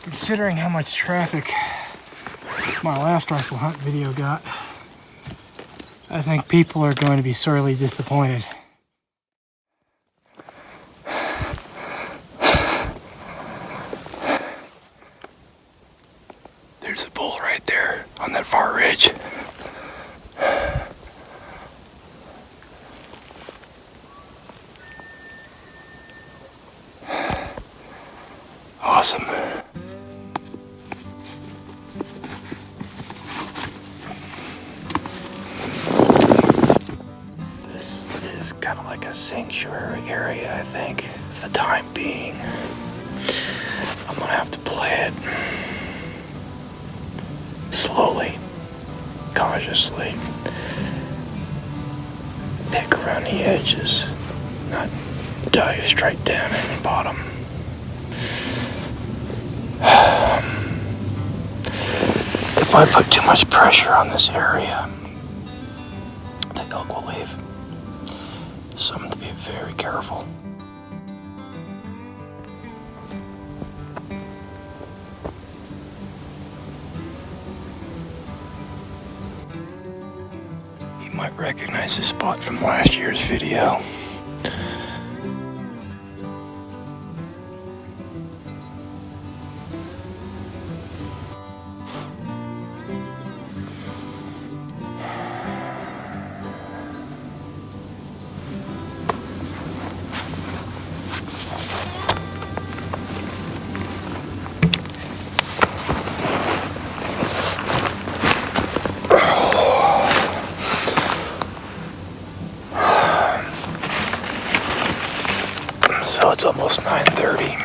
Considering how much traffic my last rifle hunt video got, I think people are going to be sorely disappointed. There's a bull right there on that far ridge. Awesome. This is kind of like a sanctuary area, I think, for the time being. I'm gonna have to play it slowly, cautiously. Pick around the edges, not dive straight down in the bottom. If I put too much pressure on this area, the elk will leave. So I'm going to be very careful. You might recognize this spot from last year's video. So it's almost 9:30.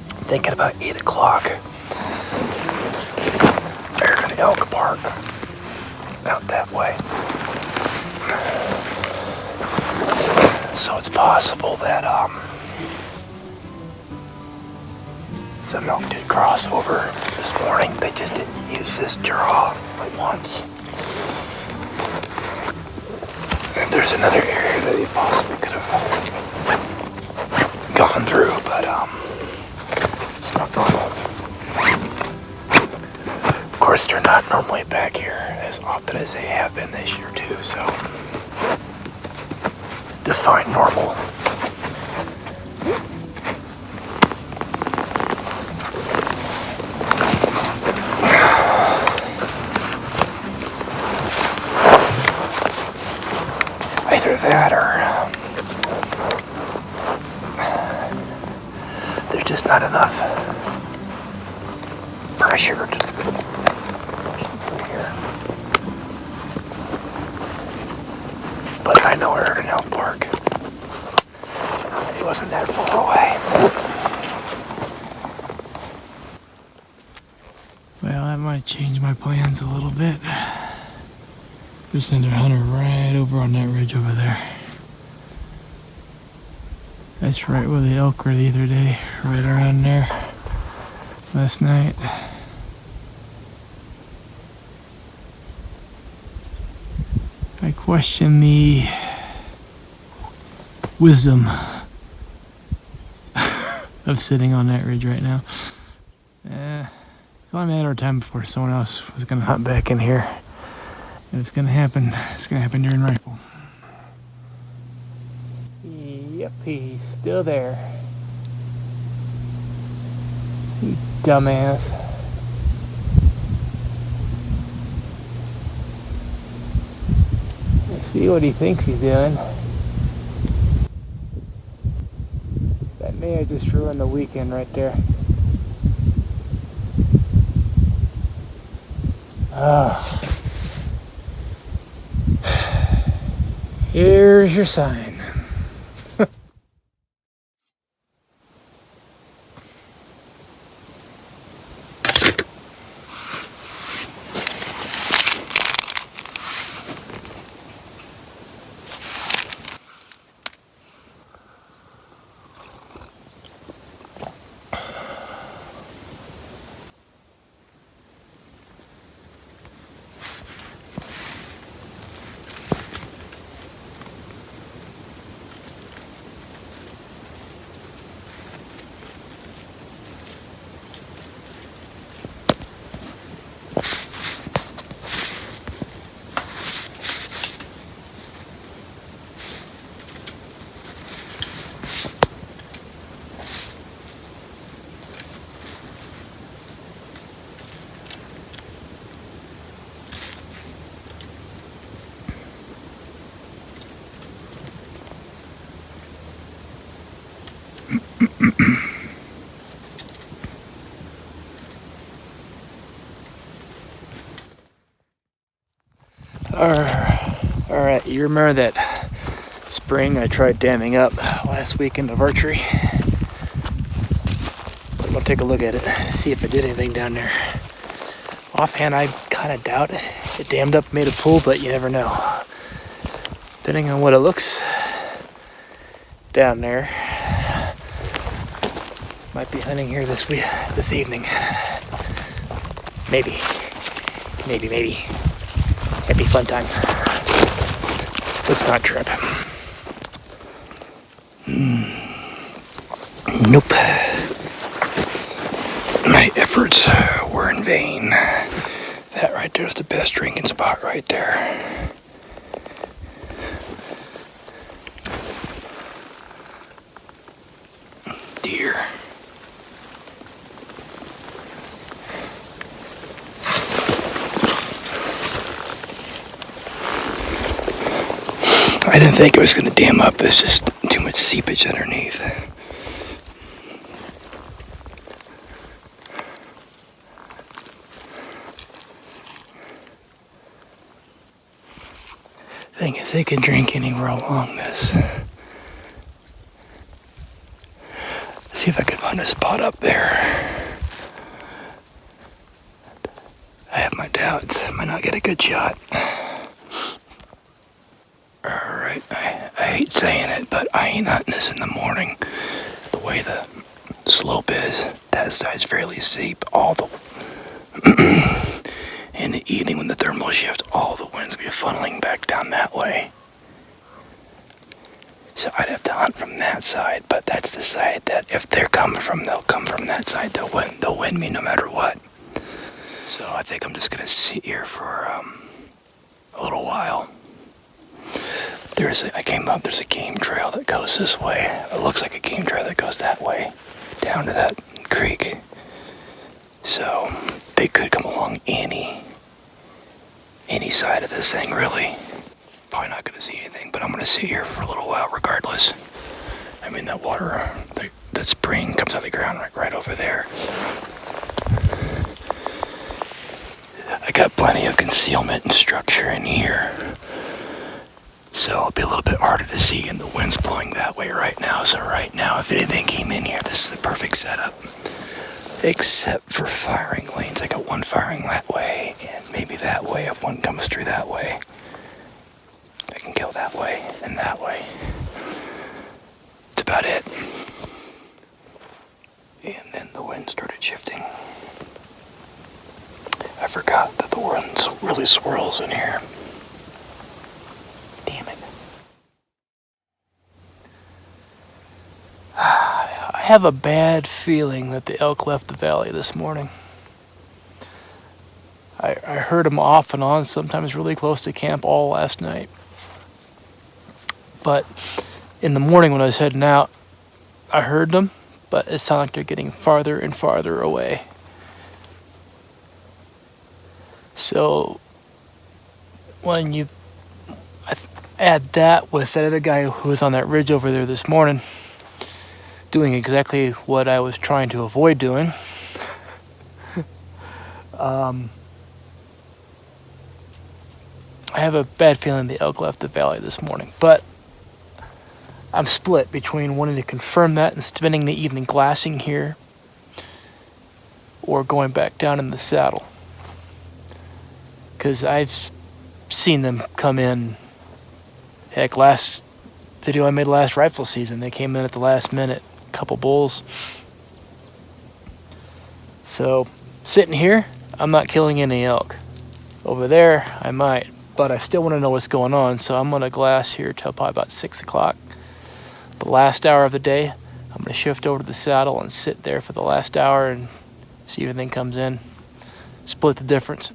I'm thinking about 8 o'clock. There's an elk park out that way. So it's possible that some elk did cross over this morning. They just didn't use this draw but once. And there's another area that he possibly could have gone through, but it's not normal. Of course, they're not normally back here as often as they have been this year too, so define normal. Either that or there's just not enough pressure to here. But I know I heard an elk bark. It wasn't that far away. Well, that might change my plans a little bit. There's another hunter right over on that ridge over there. That's right where the elk were the other day, right around there last night. I question the wisdom of sitting on that ridge right now. It's only a matter of time before someone else was going to hunt back in here. And it's going to happen. It's going to happen during rifle. Yep, he's still there. You dumbass. Let's see what he thinks he's doing. That may have just ruined the weekend right there. Here's your sign. You remember that spring I tried damming up last weekend of archery? I'm gonna take a look at it, see if it did anything down there. Offhand, I kind of doubt it dammed up, made a pool, but you never know. Depending on what it looks down there, might be hunting here this evening. Maybe. It'd be fun time. Let's not trip. Nope. My efforts were in vain. That right there is the best drinking spot right there. Deer. I didn't think it was going to dam up. It's just too much seepage underneath. Thing is, they can drink anywhere along this. See if I can find a spot up there. I have my doubts. I might not get a good shot. Alright, I hate saying it, but I ain't hunting this in the morning. The way the slope is, that side's fairly steep. In the evening when the thermal shift, all the wind's gonna be funneling back down that way. So I'd have to hunt from that side, but that's the side that if they'll come from that side. They'll win me no matter what. So I think I'm just gonna sit here for a little while. There's a game trail that goes this way. It looks like a game trail that goes that way, down to that creek. So they could come along any side of this thing, really. Probably not going to see anything, but I'm going to sit here for a little while regardless. I mean, that water, that spring comes out of the ground right over there. I got plenty of concealment and structure in here. So it'll be a little bit harder to see, and the wind's blowing that way right now. So right now, if anything came in here, this is the perfect setup. Except for firing lanes. I got one firing that way, and maybe that way if one comes through that way. I can kill that way and that way. That's about it. And then the wind started shifting. I forgot that the wind really swirls in here. Damn it. I have a bad feeling that the elk left the valley this morning. I heard them off and on, sometimes really close to camp all last night. But in the morning when I was heading out, I heard them, but it sounded like they're getting farther and farther away. So when you add that with that other guy who was on that ridge over there this morning, doing exactly what I was trying to avoid doing, I have a bad feeling the elk left the valley this morning. But I'm split between wanting to confirm that and spending the evening glassing here or going back down in the saddle. Because I've seen them come in. Heck, last video I made last rifle season, they came in at the last minute, a couple bulls. So, sitting here, I'm not killing any elk. Over there, I might, but I still want to know what's going on, so I'm going to glass here till probably about 6 o'clock. The last hour of the day, I'm going to shift over to the saddle and sit there for the last hour and see if anything comes in. Split the difference.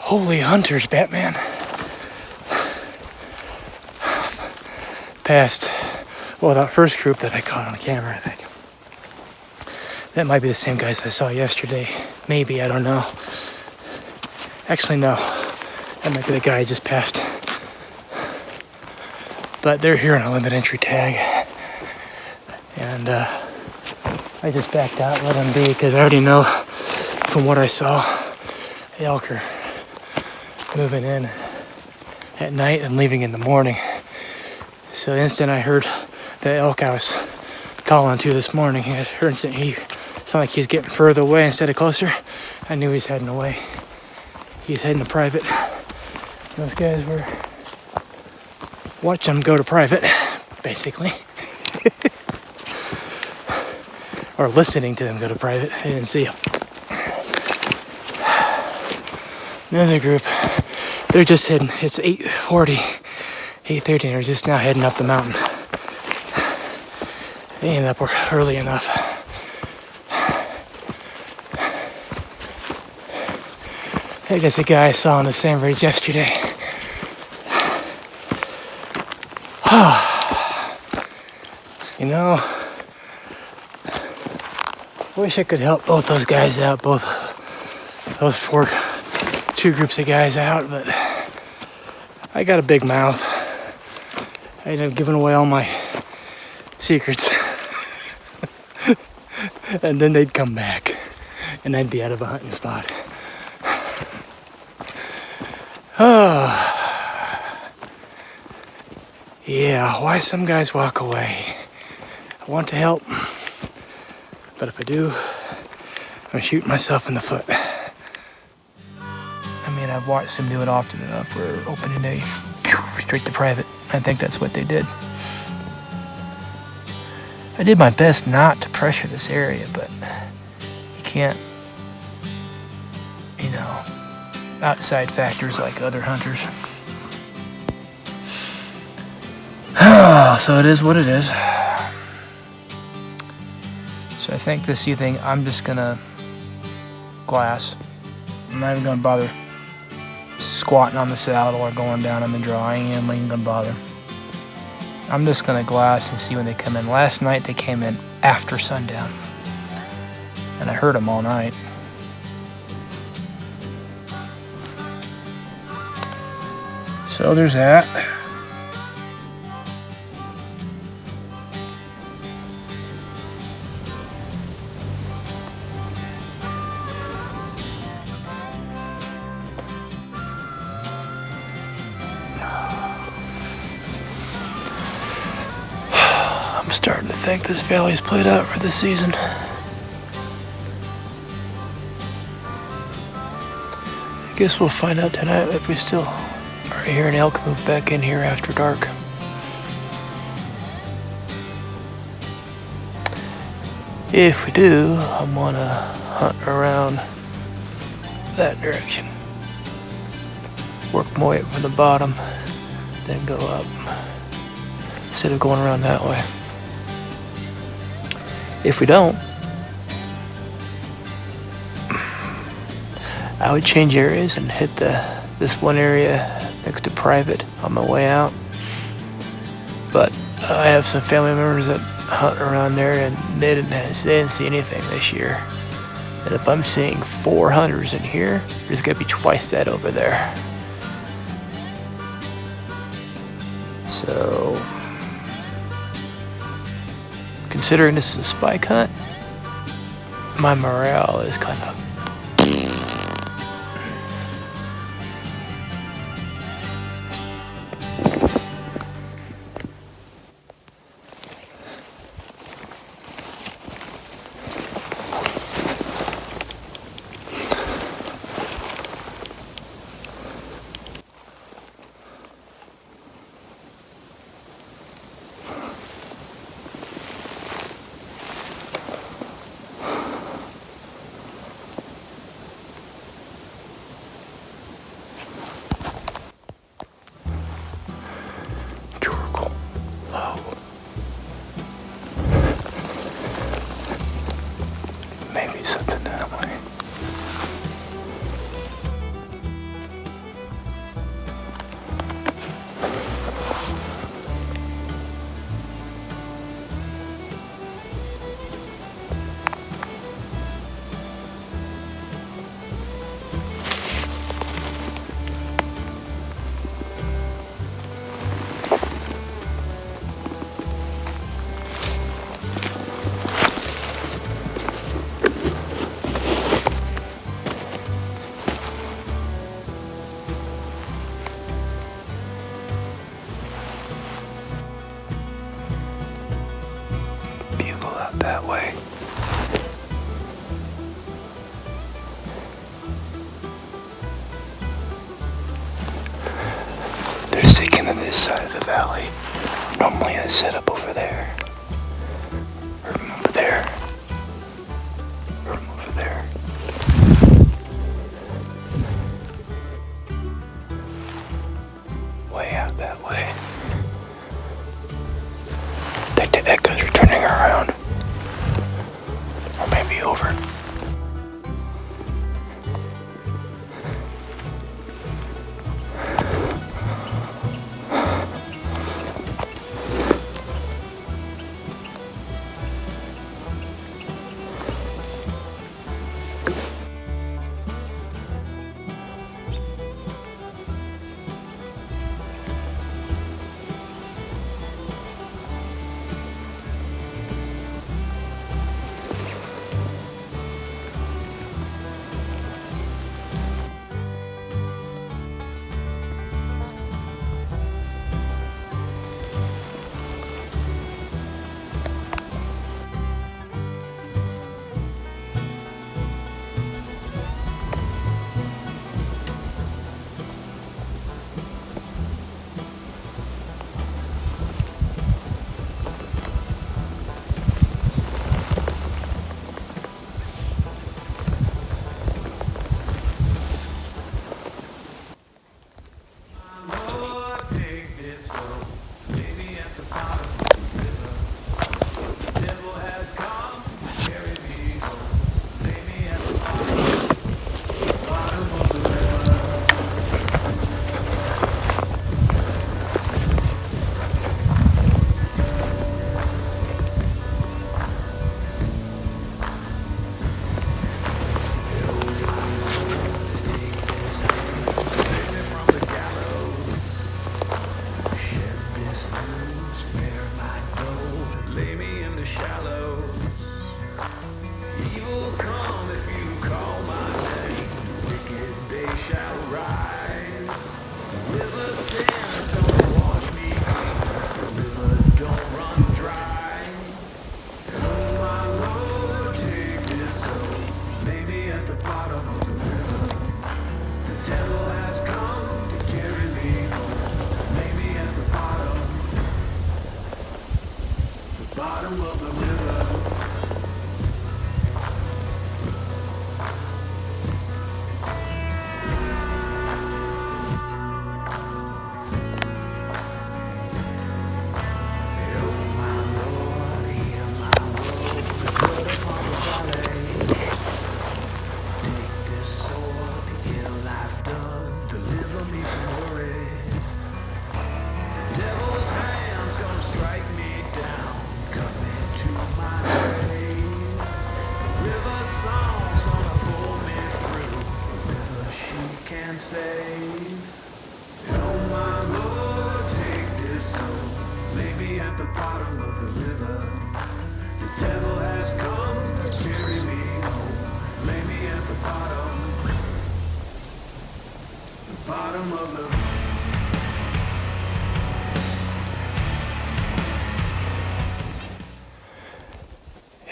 Holy hunters, Batman. Past, well, that first group that I caught on camera, I think. That might be the same guys I saw yesterday. Maybe, I don't know. Actually, no. That might be the guy I just passed. But they're here on a limited entry tag. And I just backed out and let them be because I already know from what I saw, the elk are moving in at night and leaving in the morning. So the instant I heard the elk I was calling to this morning, he sounded like he was getting further away instead of closer. I knew he was heading away. He's heading to private. Those guys were watching him go to private, basically. Or listening to them go to private. I didn't see him. Another group, they're just heading, it's 8:40, 8:30, they're just now heading up the mountain. They ended up early enough. I think that's a guy I saw on the sand ridge yesterday. You know, wish I could help both those guys out, both those two groups of guys out, but I got a big mouth. I ended up giving away all my secrets. And then they'd come back and I'd be out of a hunting spot. Yeah, why some guys walk away? I want to help, but if I do, I'm shooting myself in the foot. I mean, I've watched them do it often enough where opening day, straight to private. I think that's what they did. I did my best not to pressure this area, but you can't, you know, outside factors like other hunters. So it is what it is. So I think this evening I'm just gonna glass. I'm not even gonna bother squatting on the saddle or going down in the draw. I ain't even gonna bother. I'm just gonna glass and see when they come in. Last night they came in after sundown, and I heard them all night. So there's that. I'm starting to think this valley's played out for this season. I guess we'll find out tonight if we still are hearing elk move back in here after dark. If we do, I'm gonna hunt around that direction. Work my way up from the bottom, then go up, instead of going around that way. If we don't, I would change areas and hit this one area next to private on my way out. But I have some family members that hunt around there, and they didn't see anything this year. And if I'm seeing 4 hunters in here, there's gonna be twice that over there. So, considering this is a spike hunt, my morale is kind of into this side of the valley. Normally I set up over there. Or over there. Or over there. Way out that way. I think the echoes are turning around. Or maybe over.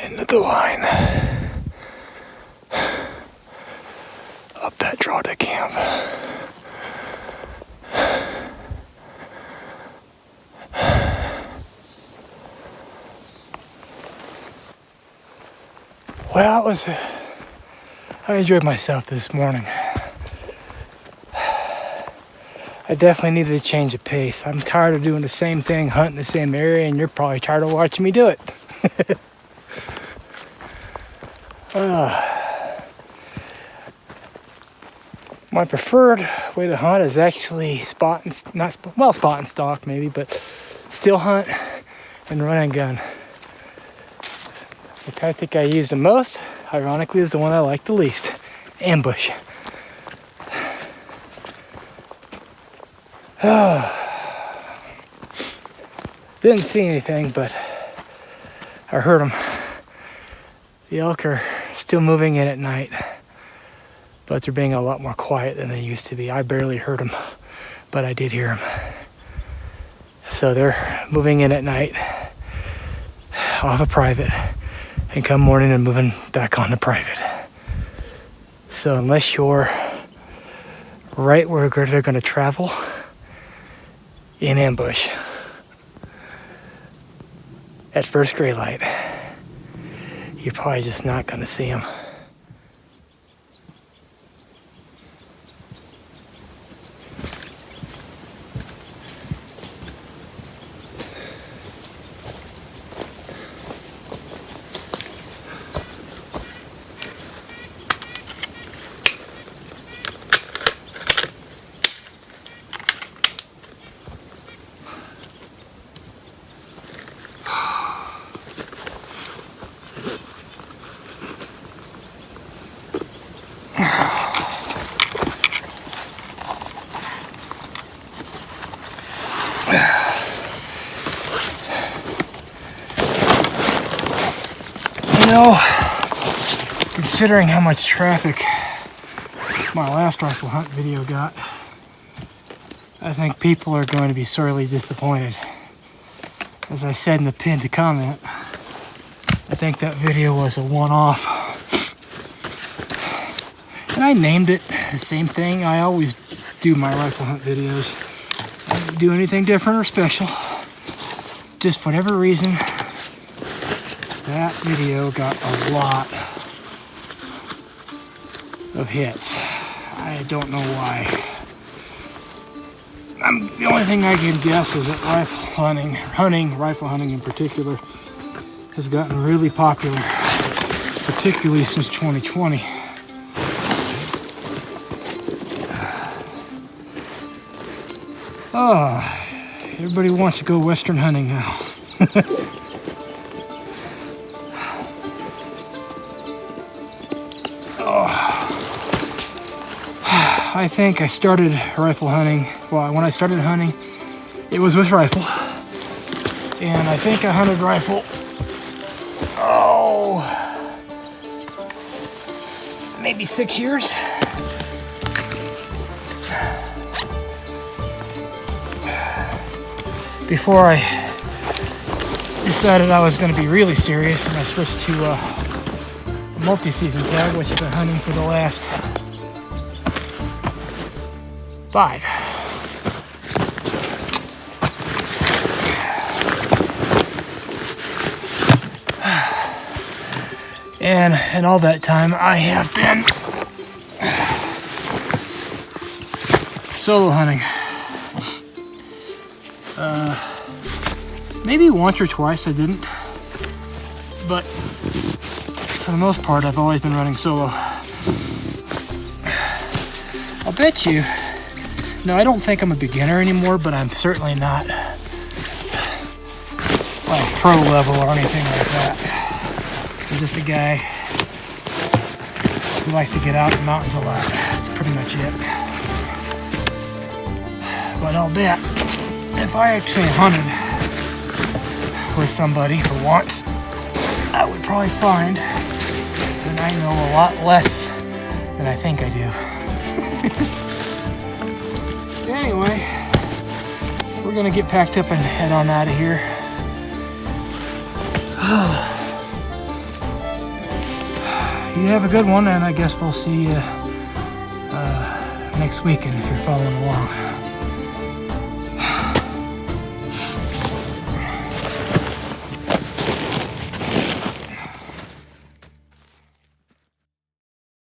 Into the line. Up that draw to camp. Well, I enjoyed myself this morning. I definitely needed to change of pace. I'm tired of doing the same thing, hunting the same area, and you're probably tired of watching me do it. My preferred way to hunt is actually spot and stalk maybe, but still hunt and run and gun. The tactic I use the most, ironically, is the one I like the least: ambush. Didn't see anything, but I heard them. The elk are still moving in at night, but they're being a lot more quiet than they used to be. I barely heard them, but I did hear them. So they're moving in at night off a private, and come morning and moving back on the private. So unless you're right where they're going to travel, in ambush at first gray light. You're probably just not going to see them. You know, considering how much traffic my last rifle hunt video got, I think people are going to be sorely disappointed. As I said in the pinned comment, I think that video was a one-off. And I named it the same thing I always do my rifle hunt videos. I don't do anything different or special. Just for whatever reason, that video got a lot of hits. I don't know why. The only thing I can guess is that rifle hunting in particular, has gotten really popular, particularly since 2020. Oh, everybody wants to go Western hunting now. I think I started rifle hunting, well, when I started hunting, it was with rifle. And I think I hunted rifle, maybe 6 years. Before I decided I was going to be really serious and I switched to a multi-season tag, which I've been hunting for the last 5. And in all that time, I have been solo hunting. Maybe once or twice I didn't, but for the most part, I've always been running solo. I'll bet you. No, I don't think I'm a beginner anymore, but I'm certainly not like pro level or anything like that. I'm just a guy who likes to get out in the mountains a lot. That's pretty much it. But I'll bet if I actually hunted with somebody for once, I would probably find that I know a lot less than I think I do. Anyway, we're gonna get packed up and head on out of here. You have a good one, and I guess we'll see you next weekend if you're following along.